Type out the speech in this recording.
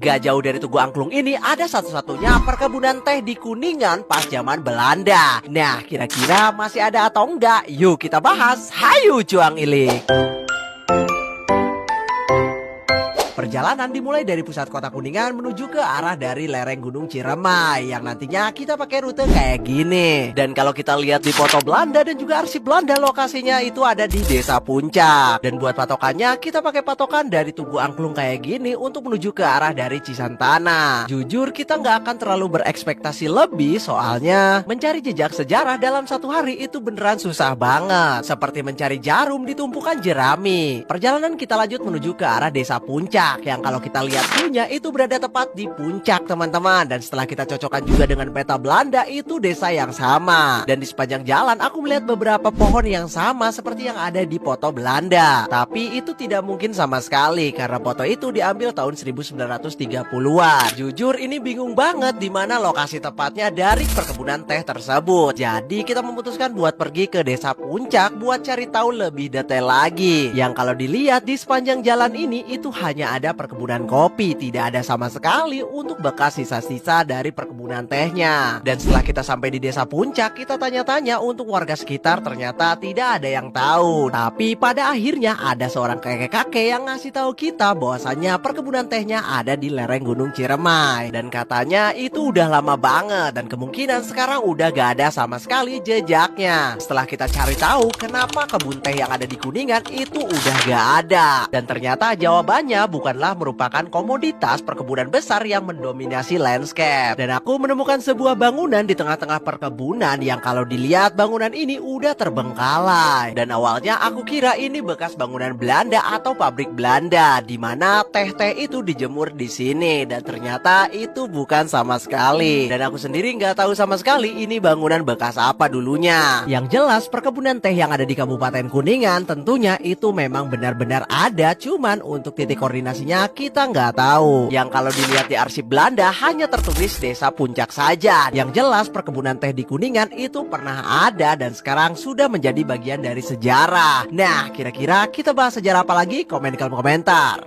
Gak jauh dari Tugu Angklung ini ada satu-satunya perkebunan teh di Kuningan pas zaman Belanda. Nah, kira-kira masih ada atau enggak? Yuk kita bahas. Hayu cuang ilik. Perjalanan dimulai dari pusat kota Kuningan menuju ke arah dari lereng Gunung Ciremai yang nantinya kita pakai rute kayak gini. Dan kalau kita lihat di foto Belanda dan juga arsip Belanda, lokasinya itu ada di Desa Puncak. Dan buat patokannya kita pakai patokan dari Tugu Angklung kayak gini untuk menuju ke arah dari Cisantana. Jujur kita nggak akan terlalu berekspektasi lebih, soalnya mencari jejak sejarah dalam satu hari itu beneran susah banget. Seperti mencari jarum di tumpukan jerami. Perjalanan kita lanjut menuju ke arah Desa Puncak yang kalau kita lihat view-nya itu berada tepat di puncak teman-teman. Dan setelah kita cocokkan juga dengan peta Belanda, itu desa yang sama. Dan di sepanjang jalan aku melihat beberapa pohon yang sama seperti yang ada di foto Belanda. Tapi itu tidak mungkin sama sekali karena foto itu diambil tahun 1930-an. Jujur ini bingung banget di mana lokasi tepatnya dari perkebunan teh tersebut. Jadi kita memutuskan buat pergi ke Desa Puncak buat cari tahu lebih detail lagi. Yang kalau dilihat di sepanjang jalan ini itu hanya ada perkebunan kopi, tidak ada sama sekali untuk bekas sisa-sisa dari perkebunan tehnya. Dan setelah kita sampai di Desa Puncak, kita tanya-tanya untuk warga sekitar, ternyata tidak ada yang tahu. Tapi pada akhirnya ada seorang kakek-kakek yang ngasih tahu kita bahwasannya perkebunan tehnya ada di lereng Gunung Ciremai. Dan katanya itu udah lama banget dan kemungkinan sekarang udah gak ada sama sekali jejaknya. Setelah kita cari tahu kenapa kebun teh yang ada di Kuningan itu udah gak ada. Dan ternyata jawabannya bukanlah merupakan komoditas perkebunan besar yang mendominasi landscape. Dan aku menemukan sebuah bangunan di tengah-tengah perkebunan yang kalau dilihat bangunan ini udah terbengkalai. Dan awalnya aku kira ini bekas bangunan Belanda atau pabrik Belanda di mana teh-teh itu dijemur di sini. Dan ternyata itu bukan sama sekali. Dan aku sendiri nggak tahu sama sekali ini bangunan bekas apa dulunya. Yang jelas perkebunan teh yang ada di Kabupaten Kuningan tentunya itu memang benar-benar ada, cuman untuk titik koordinasinya kita nggak tahu. Yang kalau dilihat di arsip Belanda hanya tertulis Desa Puncak saja. Yang jelas perkebunan teh di Kuningan itu pernah ada dan sekarang sudah menjadi bagian dari sejarah. Nah, kira-kira kita bahas sejarah apa lagi? Komen di kolom komentar.